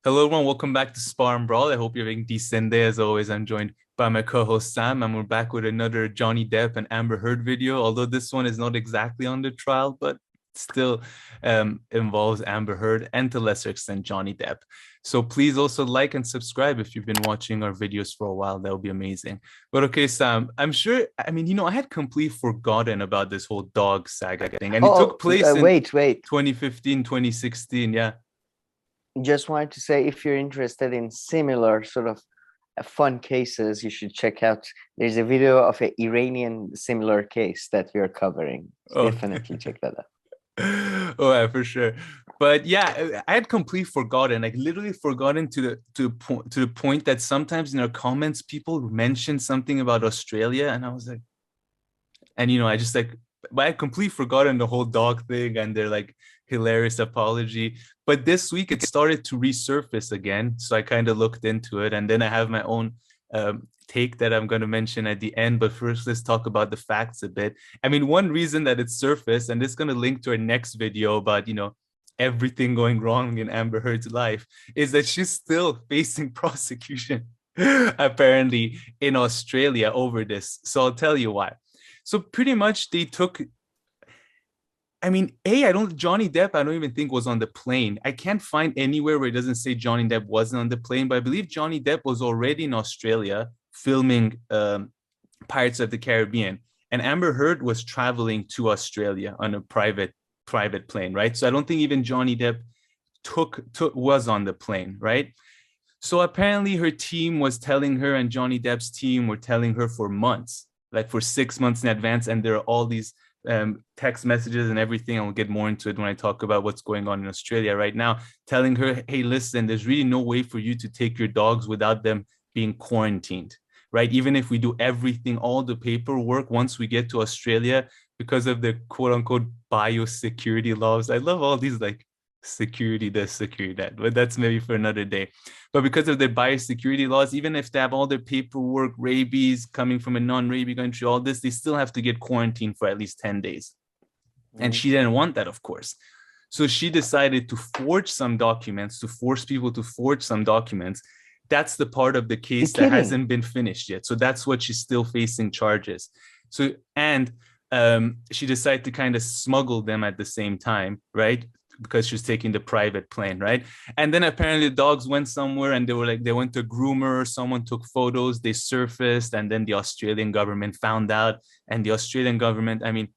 Hello, everyone. Welcome back to Spar and Brawl. I hope you're having a decent day. As always, I'm joined by my co-host Sam, and we're back with another Johnny Depp and Amber Heard video. Although this one is not exactly on the trial, but still involves Amber Heard and to a lesser extent Johnny Depp. So please also like and subscribe if you've been watching our videos for a while. That would be amazing. But okay, Sam, I'm sure. I mean, I had completely forgotten about this whole dog saga thing, and it took place in Wait. 2015, 2016. Yeah. Just wanted to say, if you're interested in similar sort of fun cases, you should check out. There's a video of an Iranian similar case that we are covering. Oh. Definitely check that out. Oh yeah, for sure. But yeah, I had completely forgotten, like literally forgotten to the point that sometimes in our comments people mention something about Australia, and I was like, and I just like, but I completely forgotten the whole dog thing and their like hilarious apology. But this week it started to resurface again, so I kind of looked into it, and then I have my own take that I'm going to mention at the end. But first, let's talk about the facts a bit. I mean, one reason that it surfaced, and this is going to link to our next video about everything going wrong in Amber Heard's life, is that she's still facing prosecution apparently in Australia over this. So I'll tell you why. So pretty much they took, I mean, Johnny Depp, I don't even think was on the plane. I can't find anywhere where it doesn't say Johnny Depp wasn't on the plane, but I believe Johnny Depp was already in Australia filming Pirates of the Caribbean. And Amber Heard was traveling to Australia on a private plane, right? So I don't think even Johnny Depp was on the plane, right? So apparently her team was telling her, and Johnny Depp's team were telling her for months, like for 6 months in advance. And there are all these text messages and everything. I'll get more into it when I talk about what's going on in Australia right now, telling her, hey, listen, there's really no way for you to take your dogs without them being quarantined, right? Even if we do everything, all the paperwork, once we get to Australia, because of the quote unquote biosecurity laws. I love all these like security this, security that, but that's maybe for another day. But because of the biosecurity laws, even if they have all their paperwork, rabies coming from a non-rabies country, all this, they still have to get quarantined for at least 10 days. And she didn't want that, of course. So she decided to forge some documents, to force people to forge some documents. That's the part of the case that hasn't been finished yet. So that's what she's still facing charges. So, and she decided to kind of smuggle them at the same time, right? Because she was taking the private plane, right? And then apparently the dogs went somewhere and they went to a groomer, someone took photos, they surfaced, and then the Australian government found out. And the Australian government, I mean,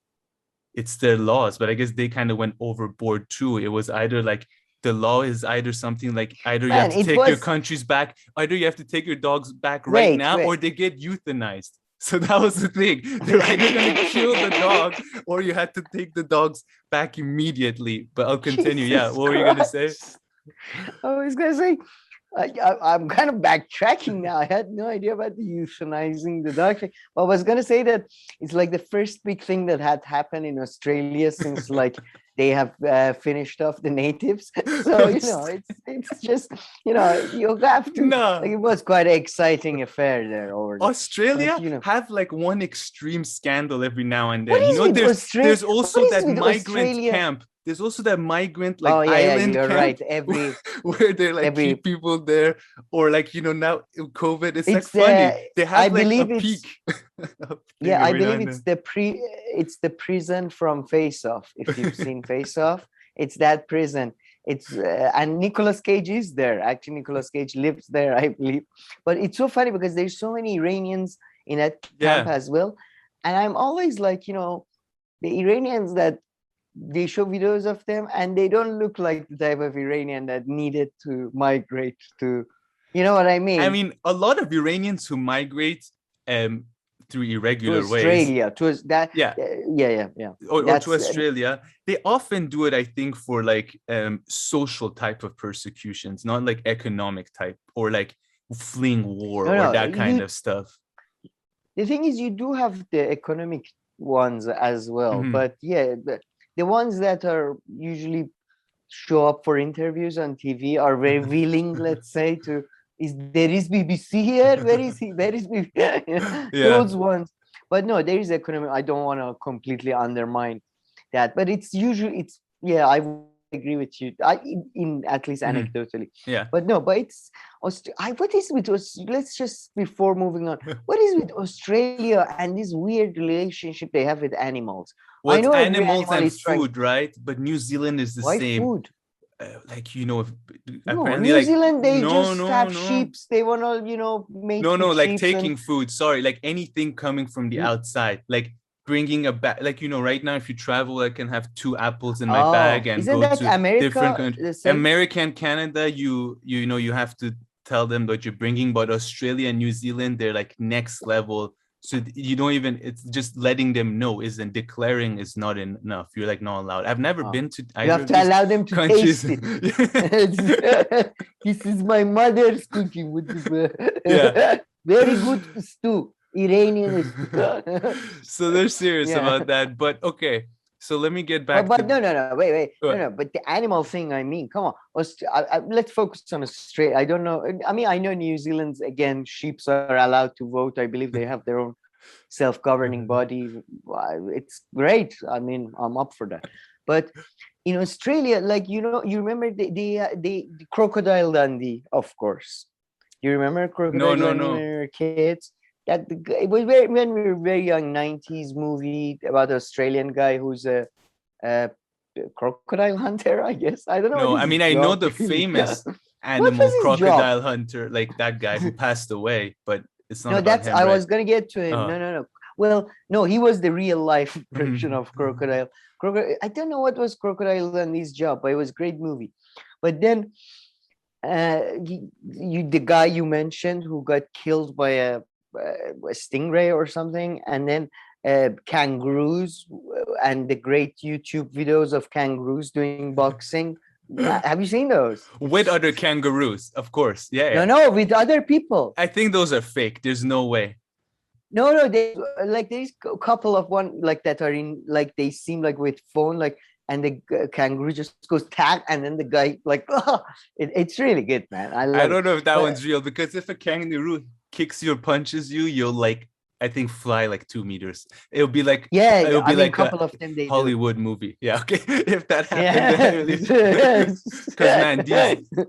it's their laws, but I guess they kind of went overboard too. It was either like the law is either something like either you have to take your countries back, either you have to take your dogs back right now, or they get euthanized. So that was the thing. They're either going to kill the dog or you had to take the dogs back immediately. But I'll continue. Yeah. What were you going to say? I was going to say, I'm kind of backtracking now. I had no idea about the euthanizing the dog. But I was going to say that it's like the first big thing that had happened in Australia since like they have finished off the natives. So, it's just, you have to, like, it was quite an exciting affair there. Australia have like one extreme scandal every now and then. There's also that migrant camp. There's also that migrant like island camp, right. where they like keep people there, or like now COVID. It's like funny. They have like a peak. Yeah, I believe it's the prison from Face Off. If you've seen Face Off, it's that prison. It's and Nicolas Cage is there. Actually, Nicolas Cage lives there, I believe. But it's so funny because there's so many Iranians in that camp as well, and I'm always like, the Iranians that they show videos of them and they don't look like the type of Iranian that needed to migrate to, you know what I mean? I mean, a lot of Iranians who migrate through irregular to Australia, ways. Or to Australia, they often do it, I think, for like social type of persecutions, not like economic type or like fleeing war or that kind of stuff. The thing is, you do have the economic ones as well, but the ones that are usually show up for interviews on TV are very willing, let's say, to there is BBC here? Where is he? Where is BBC? Those ones. But no, there is economic. I don't want to completely undermine that, but it's usually I agree with you. In at least anecdotally. Yeah. But no, but it's what is with us? Let's just, before moving on, what is with Australia and this weird relationship they have with animals? Well, I know it's every animals animal and is trying. food, right? But New Zealand is the Why same. food? Like, No, apparently, New like, Zealand, they no, just have no. sheeps. They want to, mate No, with like sheeps taking and food. Sorry, like anything coming from the outside, like bringing a bag. Like, right now, if you travel, I can have 2 apples in my bag and isn't go that to different America countries. the same? America and Canada, you have to tell them what you're bringing. But Australia and New Zealand, they're like next level. So you don't even, it's just letting them know isn't, declaring is not enough. You're like not allowed. I've never been to You either have of to these allow them to countries. taste it. This is my mother's cooking. Yeah. Very good stew. Iranian stew. So they're serious Yeah. about that. But okay, so let me get back But to no, wait, What? no. But the animal thing, I mean, come on. Let's focus on Australia. I don't know. I mean, I know New Zealand's, again, sheep are allowed to vote. I believe they have their own self-governing body. It's great. I mean, I'm up for that. But in Australia, like, you remember the Crocodile Dundee, of course. You remember Crocodile Dundee when we were kids? It was when we were very young, 90s movie about the Australian guy who's a crocodile hunter, I guess. I don't know. No, I mean, I know the really. famous What animal was his crocodile job? hunter, like that guy who passed away, but it's not No, about him, I right? was gonna get to him. No. Well, no, he was the real life version of Crocodile. I don't know what was Crocodile Dundee's job, but it was a great movie. But then the guy you mentioned who got killed by a stingray or something, and then kangaroos and the great YouTube videos of kangaroos doing boxing. Have you seen those? With other kangaroos, of course. Yeah. No, with other people. I think those are fake. There's no way. No, there's a couple of one like that are in, like, they seem like with phone, like, and the kangaroo just goes tag, and then the guy like, it's really good, man. I don't know if that But one's real, because if a kangaroo kicks you or punches you, you'll, like, I think, fly like 2 meters. It'll be like, yeah, I mean, like a couple of them they Hollywood movie. Yeah, okay. If that do. happened, Yeah. because man, these,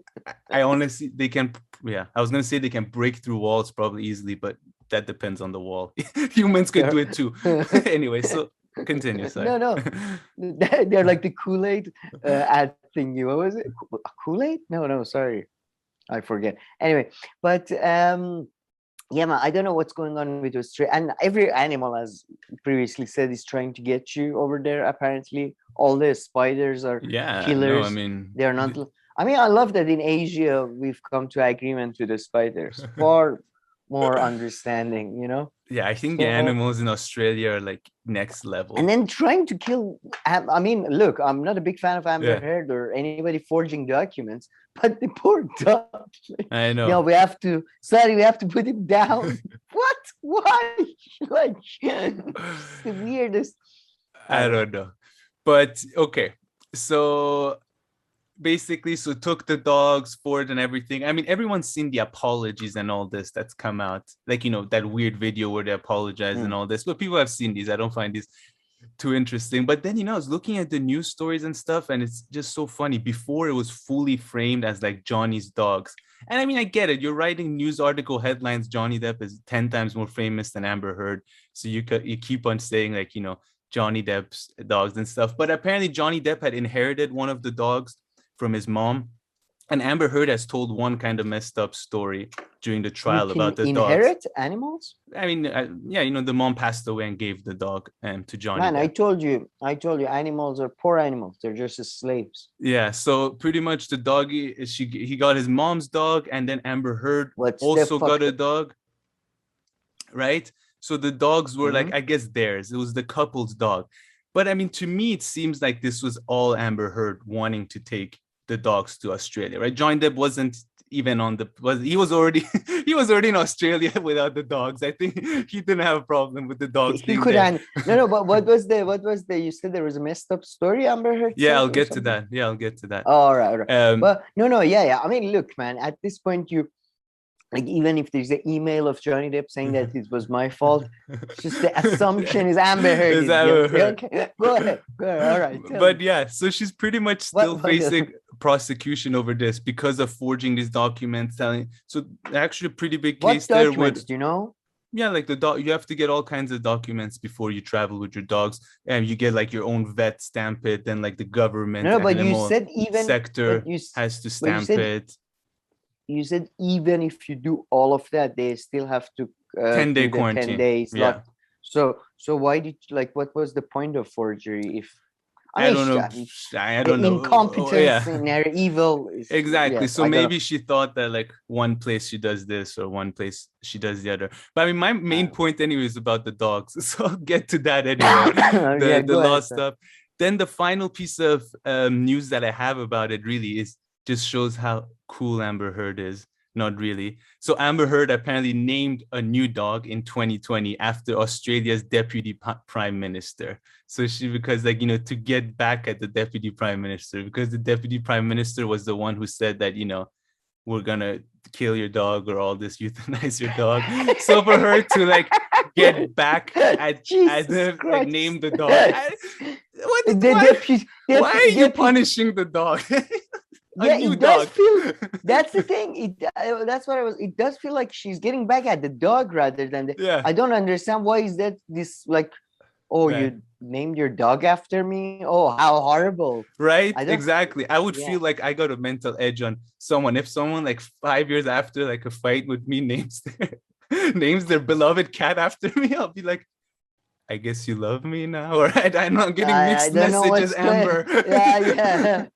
I honestly, they can. Yeah, I was gonna say they can break through walls probably easily, but that depends on the wall. Humans could do it too. Anyway, so continue. Sorry. No, they're like the Kool-Aid ad thingy. What was it? Kool-Aid? No, sorry, I forget. Anyway, but yeah, man, I don't know what's going on with Australia. And every animal, as previously said, is trying to get you over there. Apparently, all the spiders are killers. No, I mean, they're not. I mean, I love that in Asia we've come to agreement with the spiders. Far more understanding, Yeah, I think the animals in Australia are like next level. And then trying to kill. I mean, look, I'm not a big fan of Amber Heard or anybody forging documents, but the poor dog. I know. No, we have to put him down. What? Why? Like, it's the weirdest. I don't know. But okay. So basically, so took the dogs for it and everything. I mean, everyone's seen the apologies and all this that's come out. Like, that weird video where they apologize and all this. But people have seen these. I don't find these too interesting. But then, I was looking at the news stories and stuff, and it's just so funny. Before, it was fully framed as like Johnny's dogs. And I mean, I get it. You're writing news article headlines. Johnny Depp is 10 times more famous than Amber Heard. So you keep on saying like, Johnny Depp's dogs and stuff. But apparently Johnny Depp had inherited one of the dogs from his mom. And Amber Heard has told one kind of messed up story during the trial about the dogs. Inherit animals? I mean, the mom passed away and gave the dog to Johnny Man, Depp. I told you, animals are poor animals. They're just as slaves. Yeah, so pretty much the doggy, he got his mom's dog, and then Amber Heard also got a dog, right? So the dogs were like, I guess theirs. It was the couple's dog. But I mean, to me, it seems like this was all Amber Heard wanting to take the dogs to Australia, right? Johnny Depp wasn't even he was already in Australia without the dogs. I think he didn't have a problem with the dogs. He could have but what was the you said there was a messed up story Amber Heard? Yeah, I'll get to that. All right. But no, yeah. I mean, look, man, at this point Like, even if there's an email of Johnny Depp saying that it was my fault, it's just the assumption is Amber Heard is guilty. Okay, go ahead. All right. But yeah, so she's pretty much still facing prosecution over this because of forging these documents. So actually, a pretty big case there. Documents, do you know? Yeah, like you have to get all kinds of documents before you travel with your dogs, and you get like your own vet stamp it, then like the government but you said even sector has to stamp it. You said even if you do all of that, they still have to 10-day quarantine. 10 days. Yeah. So why did what was the point of forgery? If I don't know. I don't know. Incompetence in her evil. Exactly. So maybe she thought that like one place she does this or one place she does the other. But I mean, my main point anyway is about the dogs. So I'll get to that anyway. The law stuff. Then the final piece of news that I have about it really is just shows how cool Amber Heard is. Not really. So Amber Heard apparently named a new dog in 2020 after Australia's deputy prime minister. So because like, to get back at the deputy prime minister, because the deputy prime minister was the one who said that, we're going to kill your dog or all this, euthanize your dog. So for her to like get back at like name the dog. Why are you punishing the dog? Yeah, it does feel. That's the thing. That's what I was. It does feel like she's getting back at the dog rather than the. Yeah. I don't understand why is that this like. Oh, right. You named your dog after me? Oh, how horrible! Right? Exactly. I would feel like I got a mental edge on someone if someone like 5 years after like a fight with me names their beloved cat after me. I'll be like, I guess you love me now, or I'm not getting mixed messages, Amber. Yeah.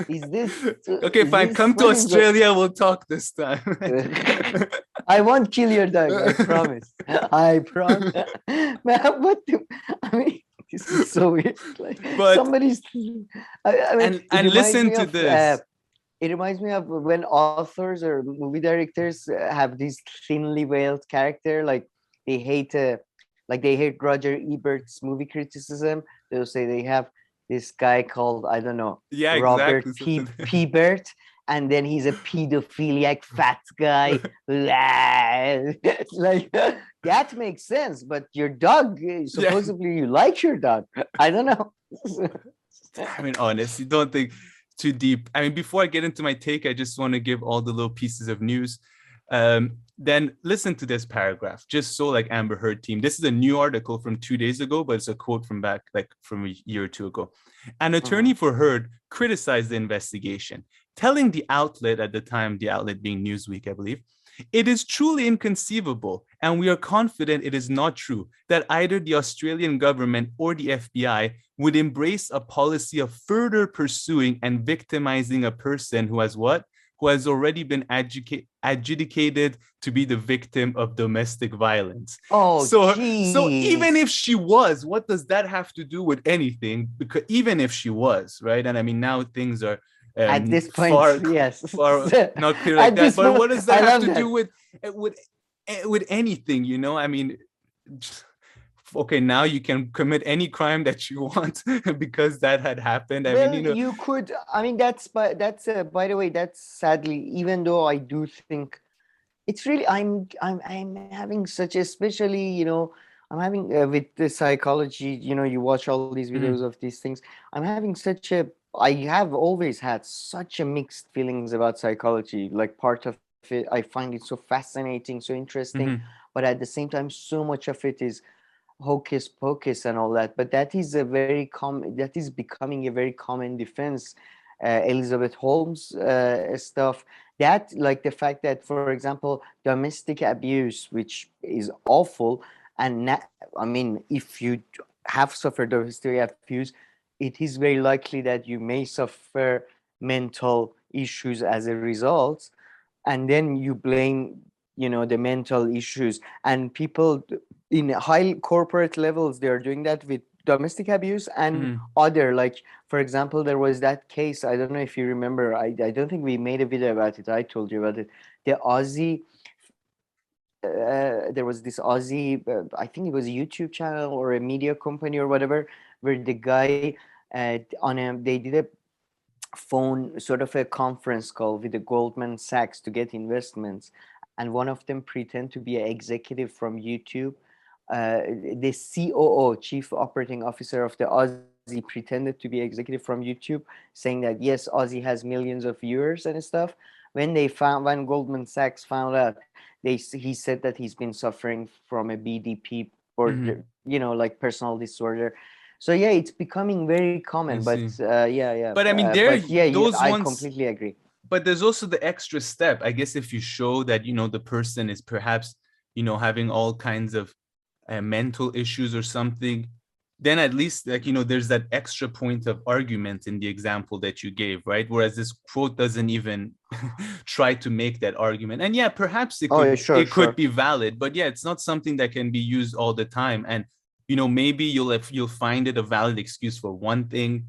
Is this okay? Fine. Come to Australia. We'll talk this time. I won't kill your dog. I promise. I promise. Man, I mean, this is so weird. Like, but somebody's. I mean, and listen to this. It reminds me of when authors or movie directors have this thinly veiled character, like they hate. Like they hate Roger Ebert's movie criticism. They'll say they have this guy called, I don't know, Robert Ebert, and then he's a pedophiliac fat guy. Like that makes sense, but your dog, supposedly you like your dog. I don't know. I mean, honestly, don't think too deep. I mean, before I get into my take, I just want to give all the little pieces of news. Then listen to this paragraph, just so like Amber Heard team. This is a new article from 2 days ago, but it's a quote from back like from a year or two ago. An attorney for Heard criticized the investigation, telling the outlet at the time, the outlet being Newsweek, I believe, it is truly inconceivable, and we are confident it is not true, that either the Australian government or the FBI would embrace a policy of further pursuing and victimizing a person who has what? Who has already been adjudicated to be the victim of domestic violence. Oh, so even if she was, what does that have to do with anything? Because even if she was, right? And I mean, now things are at this point, far not clear like that. But what does that have to do with anything? I mean, okay, now you can commit any crime that you want because that had happened. I mean, you could. I mean, that's by the way, that's sadly, even though I do think it's really, I'm having such, especially, I'm having with the psychology, you watch all these videos of these things. I'm having I have always had such a mixed feelings about psychology. Like part of it, I find it so fascinating, so interesting, but at the same time, so much of it is hocus pocus and all that. But that is that is becoming a very common defense. Elizabeth Holmes stuff, that like the fact that, for example, domestic abuse, which is awful, and I mean, if you have suffered domestic abuse, it is very likely that you may suffer mental issues as a result, and then you blame the mental issues, and people in high corporate levels, they're doing that with domestic abuse and other, like, for example, there was that case, I don't know if you remember, I don't think we made a video about it, I told you about it, the Aussie, there was this Aussie, I think it was a YouTube channel or a media company or whatever, where the guy they did a phone, sort of a conference call with the Goldman Sachs to get investments. and one of them pretend to be an executive from YouTube. The COO, Chief Operating Officer of the Aussie, pretended to be executive from YouTube, saying that yes, Aussie has millions of viewers and stuff. When Goldman Sachs found out, he said that he's been suffering from a BDP or like personal disorder. So yeah, it's becoming very common. But But I mean, I completely agree. But there's also the extra step, I guess, if you show that the person is perhaps having all kinds of mental issues or something, then at least there's that extra point of argument in the example that you gave, right? Whereas this quote doesn't even try to make that argument. And yeah, perhaps it could be valid, but yeah, it's not something that can be used all the time. And maybe you'll find it a valid excuse for one thing,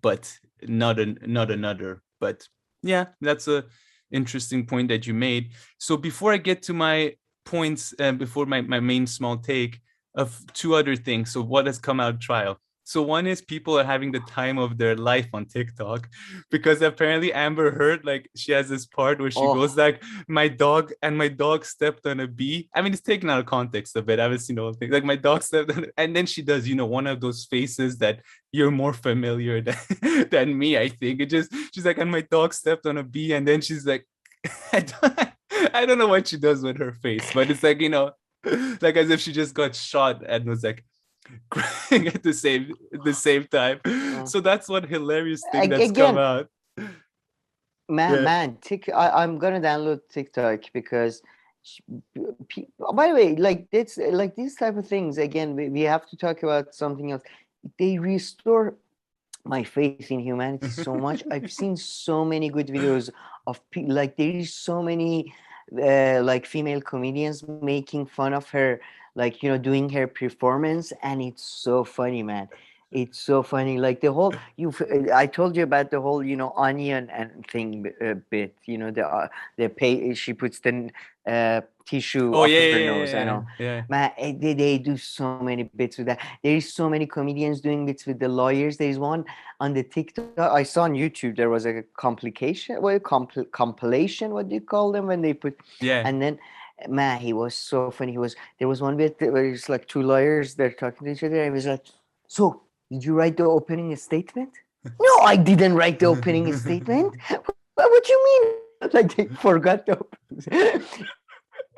but not another. But yeah, that's a interesting point that you made. So before I get to my points, before my main small take of two other things. So what has come out of trial? So one is people are having the time of their life on TikTok, because apparently Amber Heard, like, she has this part where she goes like, my dog stepped on a bee. I mean, it's taken out of context a bit. I haven't seen the whole thing. Like, my dog stepped on it. And then she does, one of those faces that you're more familiar than me, I think. She's like, and my dog stepped on a bee. And then she's like, I don't know what she does with her face, but it's like, like as if she just got shot and was like crying at the same time. So that's one hilarious thing that's come out. Man, I'm gonna download TikTok because, by the way, like it's like these type of things. Again, we have to talk about something else. They restore my faith in humanity so much. I've seen so many good videos of people. Like, there is so many like female comedians making fun of her, like, doing her performance, and it's so funny, man. It's so funny. Like the whole I told you about the whole onion and thing bit. She puts the tissue off her nose. I know. Yeah. Man, they do so many bits with that. There is so many comedians doing bits with the lawyers. There is one on the TikTok I saw on YouTube. There was a compilation. What do you call them when they put? Yeah. And then, man, he was so funny. There was one bit where it's like two lawyers, they're talking to each other. And he was like, so did you write the opening statement? No, I didn't write the opening statement. What you mean? Like, they forgot the opening.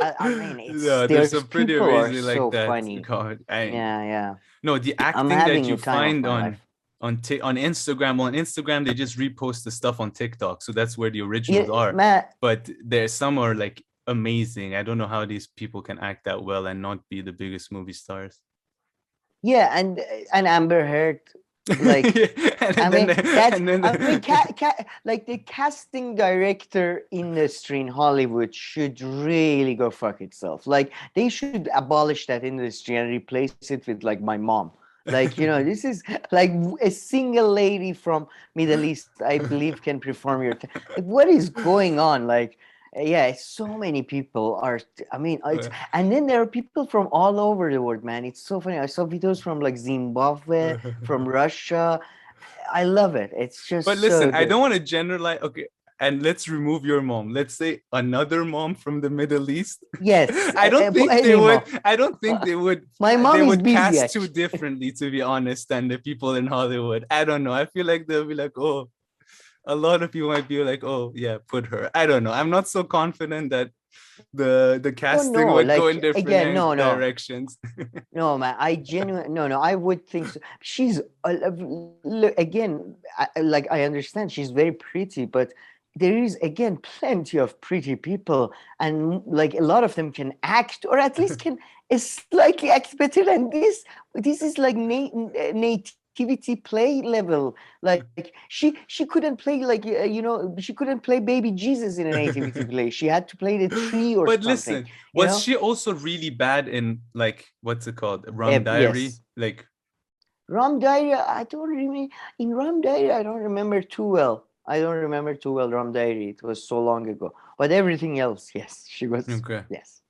I mean, there's some pretty amazing like so that. Funny. God, yeah. No, the acting that you find on Instagram. On Instagram, they just repost the stuff on TikTok, so that's where the originals are. But there's some are like amazing. I don't know how these people can act that well and not be the biggest movie stars. Yeah, and Amber Heard, like, like the casting director industry in Hollywood should really go fuck itself. Like, they should abolish that industry and replace it with like my mom. Like, this is like a single lady from Middle East, I believe, can perform your. Like, what is going on? Like, yeah, so many people are. I mean, and then there are people from all over the world, man. It's so funny. I saw videos from like Zimbabwe, from Russia. I love it. It's just. But listen, I don't want to generalize. Okay, and let's remove your mom. Let's say another mom from the Middle East. Yes, I don't think they would. I don't think they would. My mom they is would busy, cast too differently, to be honest, than the people in Hollywood. I don't know. I feel like they'll be like, oh. A lot of people might be like, oh yeah, put her. I don't know. I'm not so confident that the casting would go in different directions. No, man, I would think so. She's again, like, I understand she's very pretty, but there is again plenty of pretty people, and like a lot of them can act, or at least can slightly act better than this. This is like nativity play level. Like, she couldn't play, like, she couldn't play baby Jesus in a nativity play. She had to play the tree or something. But listen, was she also really bad in, like, what's it called, Rum Diary? Yes. Like Rum Diary, I don't remember. In Rum Diary, I don't remember too well. Rum Diary. It was so long ago. But everything else, yes, she was. Okay. Yes,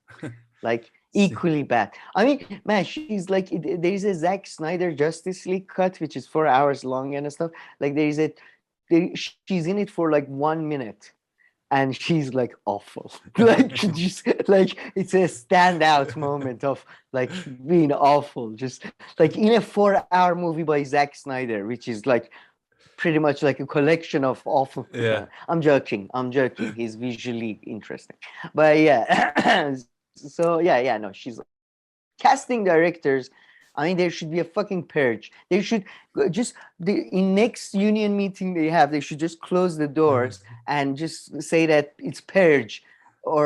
like equally bad. I mean, man, she's like, there is a Zack Snyder Justice League cut, which is 4 hours long and stuff. Like, she's in it for like 1 minute, and she's like awful. Like just like it's a standout moment of like being awful. Just like in a 4-hour movie by Zack Snyder, which is like pretty much like a collection of awful. Yeah. I'm joking. He's visually interesting, but yeah. So yeah, no, she's casting directors. I mean, there should be a fucking purge. They should just in next union meeting they have. They should just close the doors and just say that it's purge, or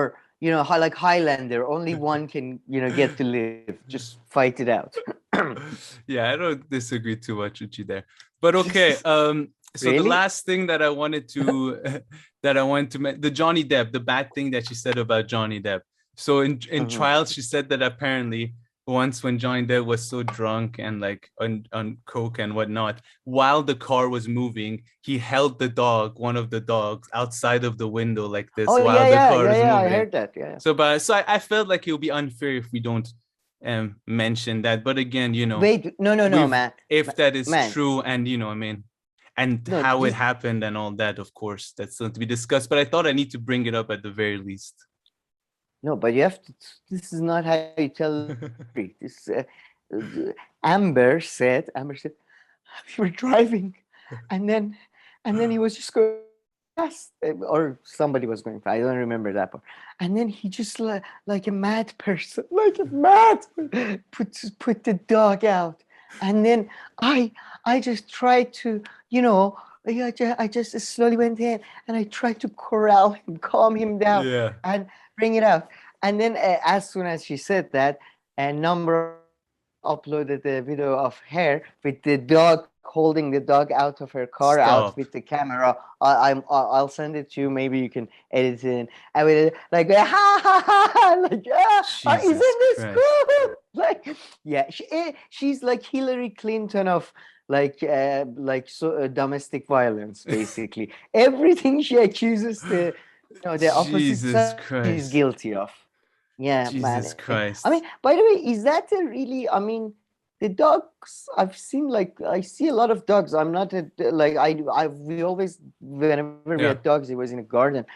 like Highlander. Only one can get to live. Just fight it out. Yeah, I don't disagree too much with you there. But okay, so Really? the last thing that I wanted to the Johnny Depp, the bad thing that she said about Johnny Depp. So in trial, she said that apparently once when Johnny Depp was so drunk and like on coke and whatnot, while the car was moving, he held the dog, one of the dogs, outside of the window like this while the car is moving. I heard that. Yeah. So I felt like it would be unfair if we don't mention that. But again, wait, no, man. If that is true, and I mean, and how it happened and all that, of course, that's something to be discussed. But I thought I need to bring it up at the very least. No, but you have to. This is not how you tell. This Amber said we were driving, and then he was just going fast, or somebody was going fast. I don't remember that part. And then he just like a mad person, put the dog out, and then I just tried to I just slowly went in and I tried to corral him, calm him down, and bring it out. And then as soon as she said that, a number uploaded the video of her with the dog holding the dog out of her car. Out with the camera. I'll send it to you. Maybe you can edit it in. I mean, like ha ha ha, like isn't this cool? Like she's like Hillary Clinton of domestic violence, basically. Everything she accuses the opposite side is guilty of. Yeah, Jesus Christ. I mean, by the way, is that a really? I mean, the dogs I've seen, I see a lot of dogs. I'm not we always, whenever we had dogs, it was in a garden.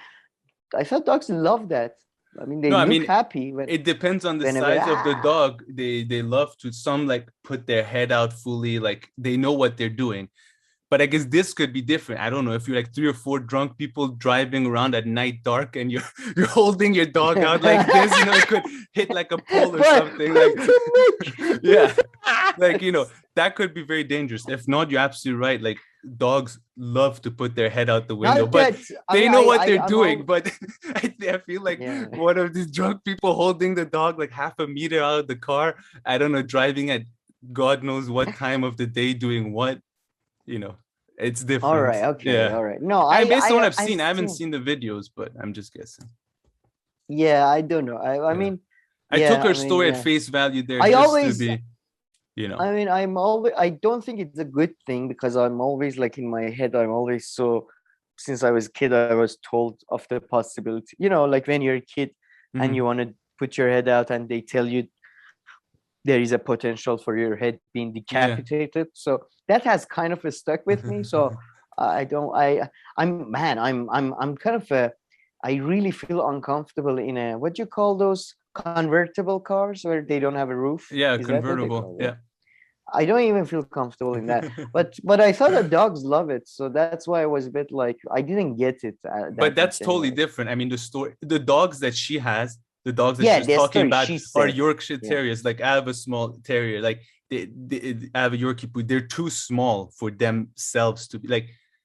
I thought dogs love that. I mean, they look happy. It depends on the size of the dog. They love to, some like put their head out fully, like they know what they're doing. But I guess this could be different. I don't know if you're like 3 or 4 drunk people driving around at night dark and you're holding your dog out like this, it could hit like a pole or something. Like, yeah, like, that could be very dangerous. If not, you're absolutely right. Like dogs love to put their head out the window, but they know what they're doing. But I feel like one of these drunk people holding the dog like half a meter out of the car, I don't know, driving at God knows what time of the day, doing what, it's different. All right. Okay. Yeah. All right. No, based on what I've seen, I haven't seen the videos, but I'm just guessing. Yeah, I don't know. I mean, I took her story at face value there. I mean, I don't think it's a good thing, because I'm always like in my head, I'm always since I was a kid, I was told of the possibility, like when you're a kid and you want to put your head out and they tell you there is a potential for your head being decapitated. So that has kind of stuck with me. So I'm kind of I really feel uncomfortable in a, what do you call those convertible cars where they don't have a roof? Yeah, convertible. Yeah. I don't even feel comfortable in that. but I thought the dogs love it. So that's why I was a bit like, I didn't get it. But that's totally different. I mean, the dogs that she has, the dogs that she's talking about are Yorkshire Terriers. Like I have a small terrier, like I have a Yorkie Poo. They're too small for themselves to be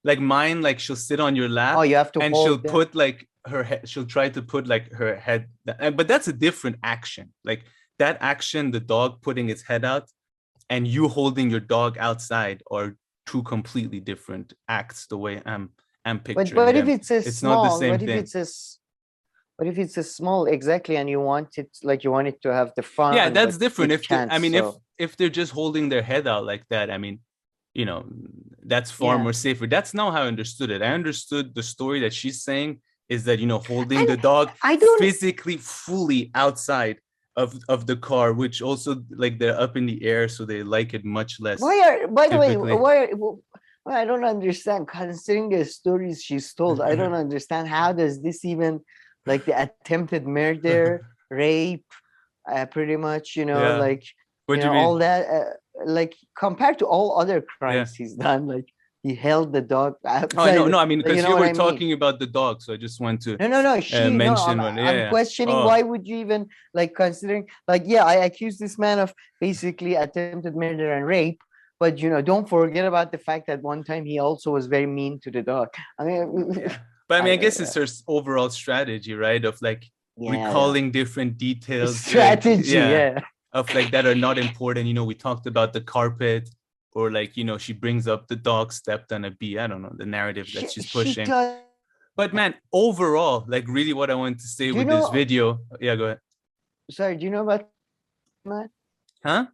like mine. Like she'll sit on your lap. Oh, you have to and she'll put like her head. She'll try to put like her head. But that's a different action. Like that action, the dog putting its head out, and you holding your dog outside, are two completely different acts. The way I'm picturing. But them. If it's not the same thing. But if it's a small, exactly, and you want it to have the fun. Yeah, that's different. If they're just holding their head out like that, I mean, that's far more safer. That's not how I understood it. I understood the story that she's saying is that, holding the dog physically fully outside of the car, which also like they're up in the air, so they like it much less. By the way, I don't understand. Considering the stories she's told, I don't understand. How does this even, like the attempted murder, rape, pretty much, Yeah. like, What do you all mean? that, like compared to all other Yeah. crimes he's done, like he held the dog Oh, no, outside, no. I mean, you because know you what were I mean? talking about the dog, so I just want to No, no, mention one. Yeah, I'm yeah. questioning, Oh, why would you even, like, considering, like, yeah, I accuse this man of basically attempted murder and rape, but don't forget about the fact that one time he also was very mean to the dog. I mean, yeah. But I mean, I guess it's her overall strategy, right? Of like yeah. recalling different details, like Strategy, yeah, yeah. of like that are not important. We talked about the carpet, or like she brings up the dog stepped on a bee. I don't know the narrative that she's She pushing. does. But man, overall, like really, what I wanted to say Do you with this know? video, yeah, go ahead. Sorry, do you know about man? Huh?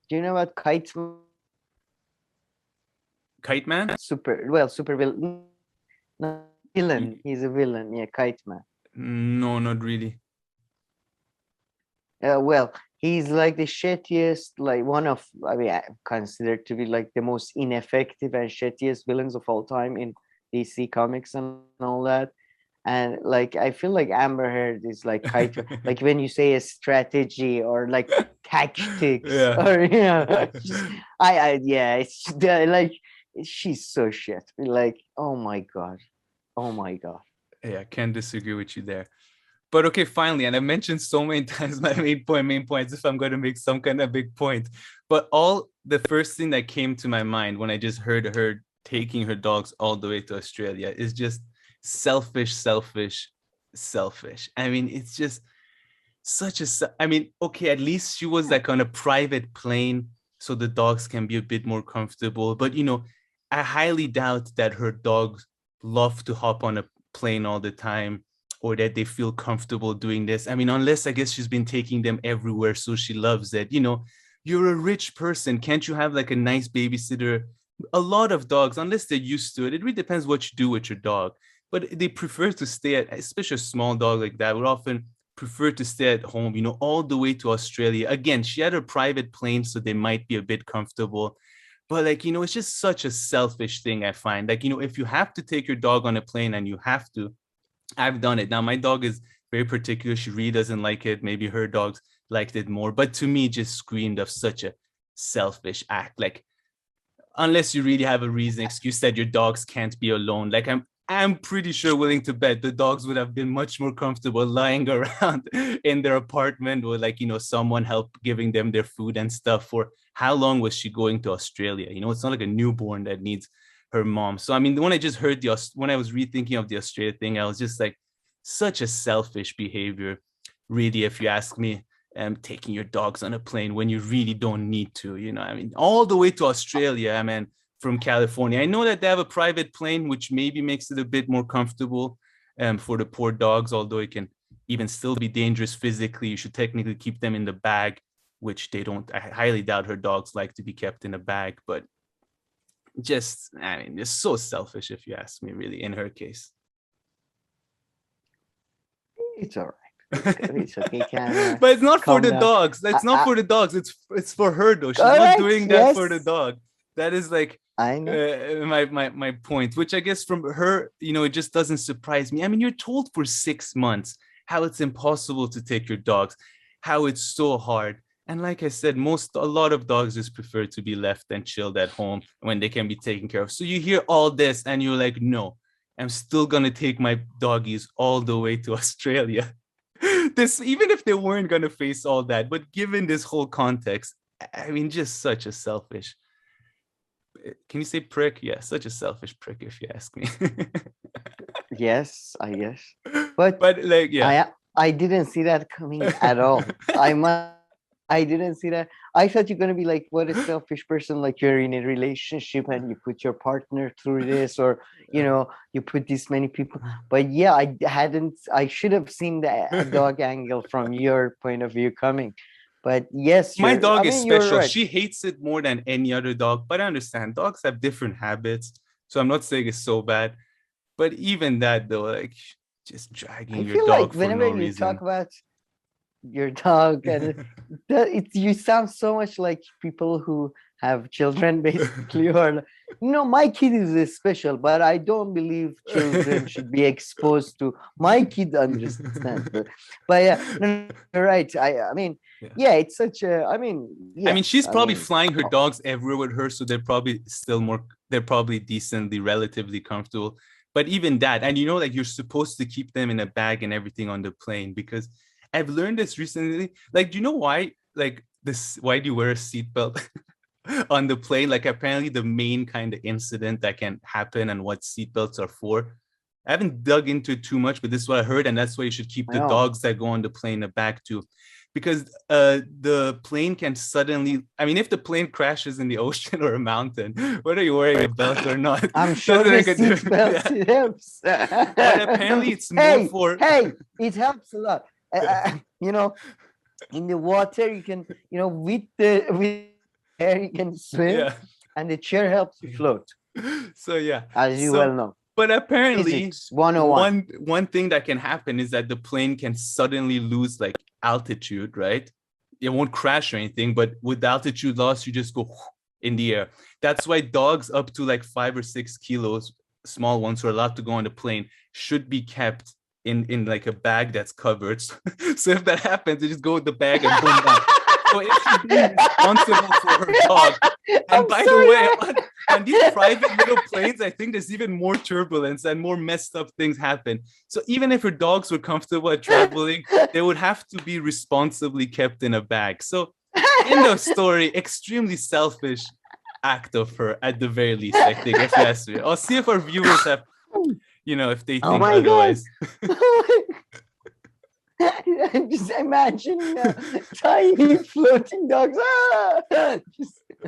Do you know about Kite Kite Man? super villain? No, villain. He's a villain. Yeah, Kite Man. No, not really. Well, he's like the shittiest, like one of, I mean, considered to be like the most ineffective and shittiest villains of all time in DC Comics and all that. And like, I feel like Amber Heard is like Kaito, like when you say a strategy or like tactics Yeah. or yeah, it's like she's so shit. Like, oh my god, oh my god. Yeah, I can't disagree with you there. But okay, finally, and I mentioned so many times my main points, if I'm going to make some kind of big point. But the first thing that came to my mind when I just heard her taking her dogs all the way to Australia is just selfish, selfish, selfish. I mean, it's just I mean, okay, at least she was like on a private plane, so the dogs can be a bit more comfortable. But I highly doubt that her dogs love to hop on a plane all the time, or that they feel comfortable doing this. I mean, unless I guess she's been taking them everywhere, so she loves it. You're a rich person. Can't you have like a nice babysitter? A lot of dogs, unless they're used to it, it really depends what you do with your dog. But they prefer to stay at, especially a small dog like that, would often prefer to stay at home, all the way to Australia. Again, she had a private plane, so they might be a bit comfortable. But like, it's just such a selfish thing, I find. Like, if you have to take your dog on a plane and you have to, I've done it. Now, my dog is very particular. She really doesn't like it. Maybe her dogs liked it more. But to me, just screamed of such a selfish act. Like, unless you really have a reason, excuse that your dogs can't be alone. Like, I'm pretty sure, willing to bet, the dogs would have been much more comfortable lying around in their apartment with, like, someone help giving them their food and stuff. For how long was she going to Australia? It's not like a newborn that needs her mom. So I mean, when I just heard when I was rethinking of the Australia thing, I was just like, such a selfish behavior, really, if you ask me. Taking your dogs on a plane when you really don't need to. I mean, all the way to Australia. I mean, from California. I know that they have a private plane, which maybe makes it a bit more comfortable for the poor dogs, although it can even still be dangerous physically. You should technically keep them in the bag, which they don't. I highly doubt her dogs like to be kept in a bag, but I mean, it's so selfish, if you ask me, really, in her case. It's all right. It's okay. Can, but it's not for the down. dogs. That's not for the dogs. It's for her though. She's correct, not doing that yes. for the dog. That is like I know. My point, which I guess from her, it just doesn't surprise me. I mean, you're told for 6 months how it's impossible to take your dogs, how it's so hard. And like I said, a lot of dogs just prefer to be left and chilled at home when they can be taken care of. So you hear all this and you're like, no, I'm still gonna take my doggies all the way to Australia. This, even if they weren't gonna face all that, but given this whole context, I mean, just such a selfish. Can you say prick? Yeah, such a selfish prick, if you ask me. Yes, I guess. But like, yeah, I didn't see that coming at all. I didn't see that. I thought you're gonna be like, what a selfish person, like you're in a relationship and you put your partner through this, or you put this many people. But yeah, I should have seen the dog angle from your point of view coming. But yes, my dog is special. Right. She hates it more than any other dog, but I understand dogs have different habits. So I'm not saying it's so bad. But even that though, like, just dragging your dog like for whenever no you reason. talk about your dog, and you sound so much like people who have children basically, or my kid is special, but I don't believe children should be exposed to. My kid understands, but yeah, no, you're right. I mean, yeah, it's such a. I mean, I mean, yes, she's probably flying her dogs everywhere with her, so they're probably decently, relatively comfortable. But even that, and like you're supposed to keep them in a bag and everything on the plane, because I've learned this recently. Like, do you know why? Like why do you wear a seatbelt on the plane? Like, apparently the main kind of incident that can happen and what seatbelts are for. I haven't dug into it too much, but this is what I heard, and that's why you should keep the dogs that go on the plane in the back too. Because the plane can suddenly, I mean, if the plane crashes in the ocean or a mountain, whether you're wearing a belt or not, I'm sure the seatbelt it helps. But apparently it's more for... Hey, it helps a lot. In the water, you can, with air, you can swim, and the chair helps you float. So, yeah. As you well know. But apparently, Physics 101. One thing that can happen is that the plane can suddenly lose like altitude, right? It won't crash or anything, but with altitude loss, you just go in the air. That's why dogs up to like 5 or 6 kilos, small ones who are allowed to go on the plane, should be kept in like a bag that's covered. So if that happens, you just go with the bag and boom down. So it should be responsible for her dog. And by the way, on these private little planes, I think there's even more turbulence and more messed up things happen. So even if her dogs were comfortable at traveling, they would have to be responsibly kept in a bag. So in the story, extremely selfish act of her at the very least, I think, if you ask me. I'll see if our viewers have, if they think otherwise. I'm just imagining tiny floating dogs.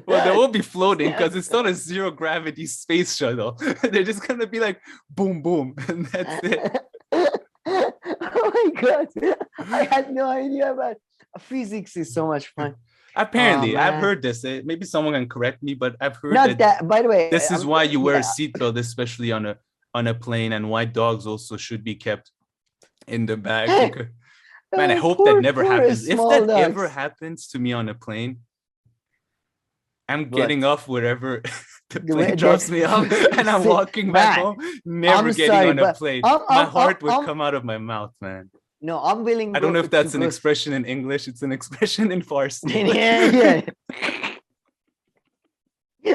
Well, they won't be floating because it's not a zero gravity space shuttle. They're just gonna be like boom, boom, and that's it. Oh my god! I had no idea about physics. Is so much fun. Apparently, I've heard this. Maybe someone can correct me, but I've heard that. By the way, this is why you wear a seatbelt, especially on a plane, and why dogs also should be kept in the bag. Man, I hope that never happens. If that ever happens to me on a plane, I'm getting off wherever the plane drops me off, and I'm walking back home, never getting on a plane. My heart would come out of my mouth, man. No, I'm willing. I don't know if that's an expression in English. It's an expression in Farsi. Yeah.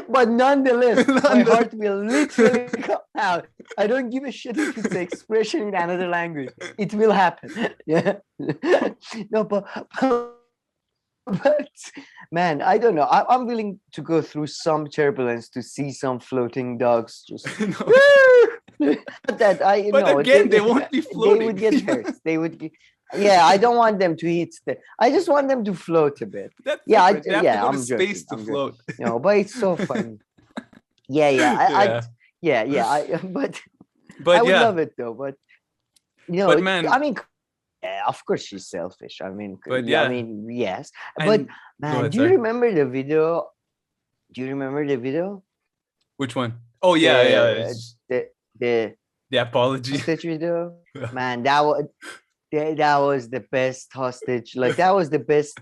But nonetheless, my heart will literally come out. I don't give a shit if it's an expression in another language. It will happen. Yeah. No, but man, I don't know. I'm willing to go through some turbulence to see some floating dogs just. They won't be floating. They would get hurt. They would be. Yeah, I don't want them to eat. I just want them to float a bit. I'm space to float. But it's so fun. But I would love it though. But but man, I mean, of course she's selfish. I mean, yes. But man, do you remember the video? Which one? Oh yeah. The apology video. Man, that was the best hostage. Like that was the best.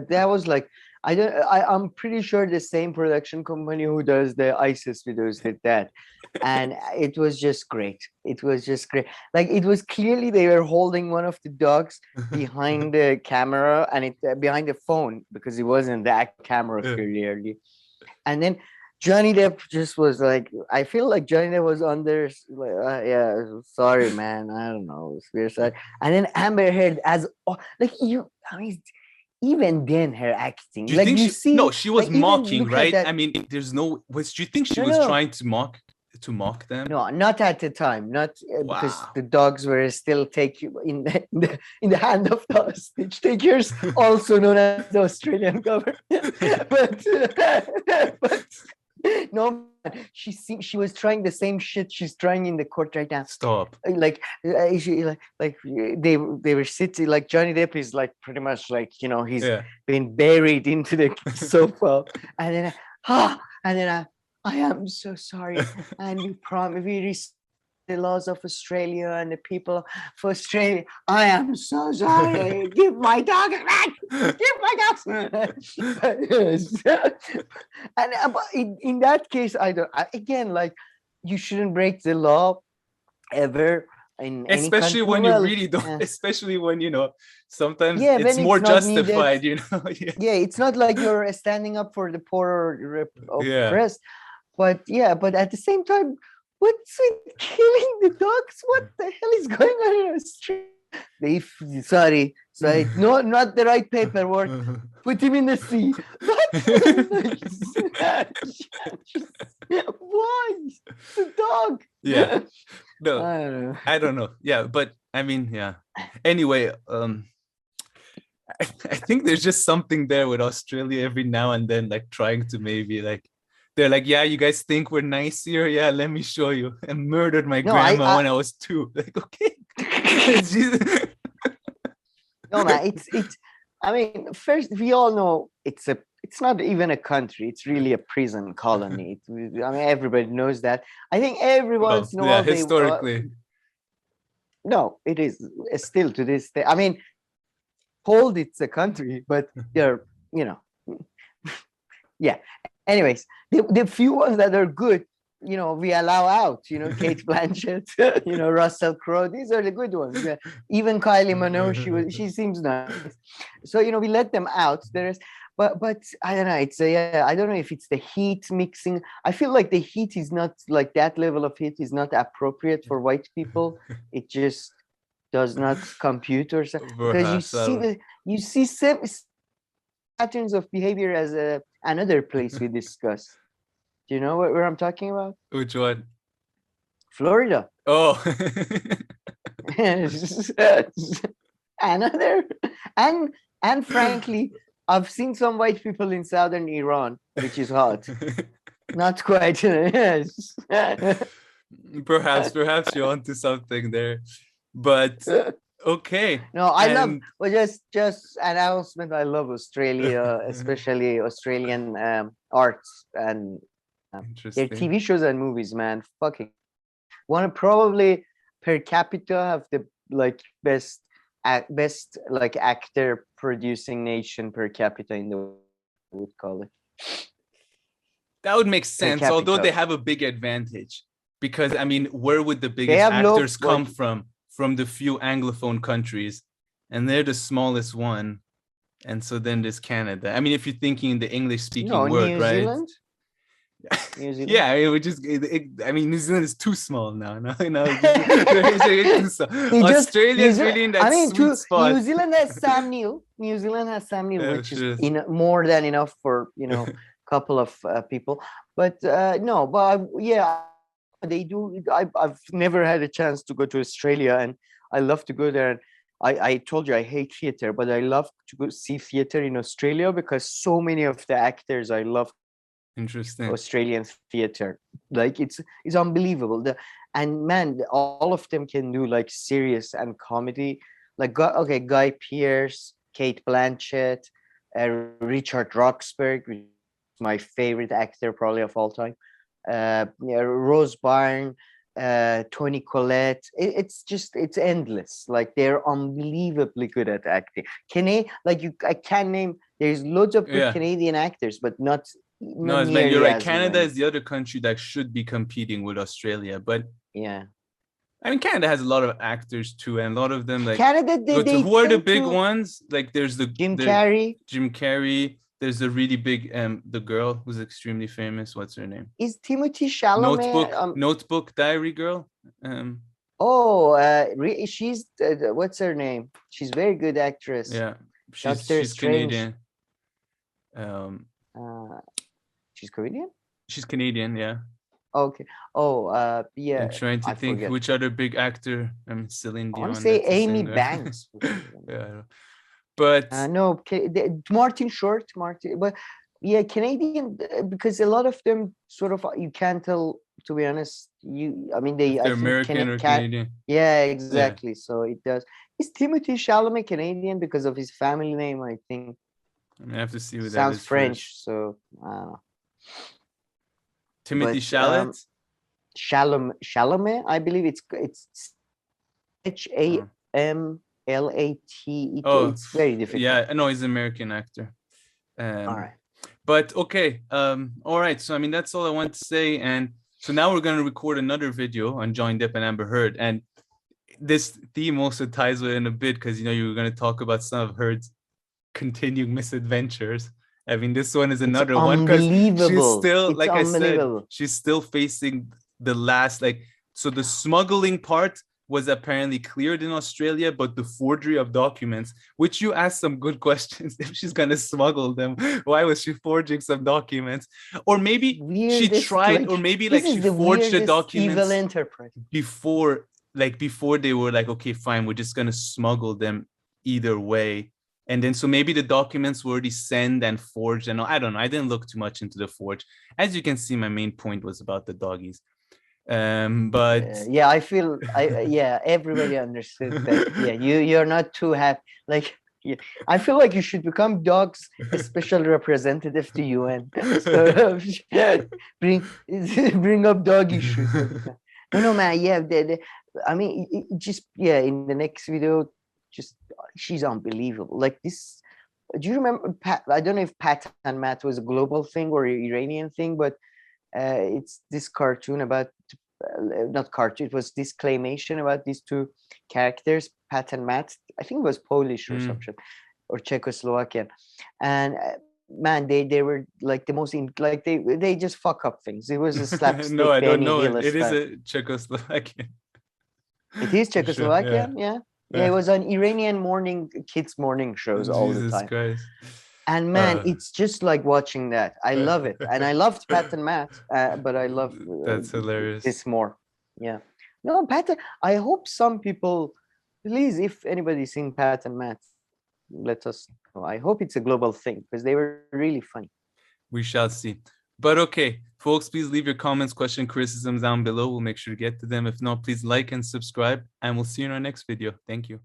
That was like I'm pretty sure the same production company who does the ISIS videos did that, and it was just great. Like it was clearly they were holding one of the dogs behind the camera and behind the phone because it wasn't that camera clearly, and then Johnny Depp just was like, I feel like Johnny Depp was under, sorry, man. I don't know. We're sorry. And then Amber Heard even then her acting. Do you think she was mocking, right? I mean, do you think she was trying to mock them? No, not at the time. Not because the dogs were still in the hand of the hostage takers, also known as the Australian government. but no, she was trying the same shit she's trying in the court right now. Stop. Like they were sitting, like Johnny Depp is like pretty much like he's been buried into the sofa, and then I am so sorry, and we the laws of Australia and the people for Australia. I am so sorry. Give my dog back. Give my dog. And in that case, again, like, you shouldn't break the law ever in any country. Especially when you really don't, especially when, sometimes it's when more it's not justified, needed. Yeah, it's not like you're standing up for the poor or oppressed. But at the same time, what's with killing the dogs? What the hell is going on in Australia? Sorry, no, not the right paperwork. Put him in the sea. Why? It's a dog. Yeah. No, I don't know. Yeah, but I mean, yeah. Anyway, I think there's just something there with Australia every now and then, like trying to maybe like, they're like, yeah, you guys think we're nice here? Yeah, let me show you. I murdered my grandma when I was 2. Like, okay. No, man, it's. I mean, first, we all know it's not even a country. It's really a prison colony. I mean, everybody knows that. I think everyone's historically. No, it is still to this day. I mean, it's a country, but they're, yeah. Anyways, the few ones that are good, we allow out, Kate Blanchett, Russell Crowe. These are the good ones. Yeah. Even Kylie Minogue, she seems nice. So, we let them out. But I don't know. I don't know if it's the heat mixing. I feel like the heat is not like that level of heat is not appropriate for white people. It just does not compute or something. Because you see some patterns of behavior as another place we discussed. Do you know where I'm talking about? Which one? Florida. Oh. Another. And frankly, I've seen some white people in southern Iran, which is hot. Not quite. Perhaps you're onto something there. But okay. No, I love, well, just announcement. I love Australia, especially Australian arts and their TV shows and movies, man. Fucking want to probably per capita have the like best like actor producing nation per capita in the world, I would call it. That would make sense, although they have a big advantage. Because, I mean, where would the biggest actors come from? From the few Anglophone countries. And they're the smallest one. And so then there's Canada. I mean, if you're thinking in the English-speaking world, New right? Zealand? New Zealand? Yeah, New Zealand is too small now. Australia is really in that sweet spot. New Zealand has Sam Neill. Which is more than enough for, a couple of people. But they do. I've never had a chance to go to Australia, and I love to go there. And I told you I hate theater, but I love to go see theater in Australia because so many of the actors I love. Interesting. Australian theater, like it's unbelievable. And man, all of them can do like serious and comedy. Like Guy Pearce, Kate Blanchett, Richard Roxburgh, my favorite actor probably of all time. Rose Byrne, Toni Collette. It's endless. Like they're unbelievably good at acting. I can name. There's loads of good Canadian actors, but not. No, it's like you're right. Canada is the other country that should be competing with Australia, but yeah. I mean, Canada has a lot of actors too, and a lot of them like Canada. Who are the big ones? Like there's Jim Carrey. There's the really big the girl who's extremely famous. What's her name? Is Timothy Chalamet? Notebook Diary girl. She's what's her name? She's a very good actress. Yeah, she's Canadian. She's Canadian? She's Canadian, yeah. Okay. Yeah. I'm trying to think which other big actor. Celine Dion. I want to say Amy Banks. Yeah. But no, Martin Short. But yeah, Canadian, because a lot of them sort of, you can't tell, to be honest. They're American or Canadian. Yeah, exactly. Yeah. So it does. Is Timothy Chalamet Canadian because of his family name? I think. I have to see who that is. Sounds French, first. so I don't know. Timothy Chalamet? Chalamet, I believe it's Chamlate. Oh, It's very difficult. yeah, no, he's an American actor. All right. But okay, all right. So I mean, that's all I want to say. And so now we're gonna record another video on Johnny Depp and Amber Heard. And this theme also ties with it in a bit because you were gonna talk about some of Heard's continuing misadventures. I mean, this one is another one because she's still, like I said, she's still facing the last, so the smuggling part was apparently cleared in Australia, but the forgery of documents, which you asked some good questions, if she's going to smuggle them, why was she forging some documents? Or maybe she tried, or maybe she forged the documents before they were like, okay, fine, we're just going to smuggle them either way. And then so maybe the documents were already sent and forged. And I don't know. I didn't look too much into the forge. As you can see, my main point was about the doggies. But yeah, I feel everybody understood that. Yeah, you're not too happy. I feel like you should become dogs a special representative to UN. So bring up dog issues. No, man. Yeah, I mean, in the next video, she's unbelievable. Like this. Do you remember? I don't know if Pat and Matt was a global thing or an Iranian thing, but it's this cartoon about not cartoon. It was this claymation about these two characters, Pat and Matt. I think it was Polish or something, or Czechoslovakian, and man, they were like the most they just fuck up things. It was a slapstick. No, I don't know. It is a Czechoslovakian. It is Czechoslovakian, yeah. Yeah, it was on Iranian kids morning shows all the time. Christ. And man, it's just like watching that. I love it. And I loved Pat and Matt, but I love that's hilarious. This more. Yeah. No, Pat, I hope some people, please, if anybody's seen Pat and Matt, let us know. I hope it's a global thing because they were really funny. We shall see. But okay, folks, please leave your comments, questions, criticisms down below. We'll make sure to get to them. If not, please like and subscribe, and we'll see you in our next video. Thank you.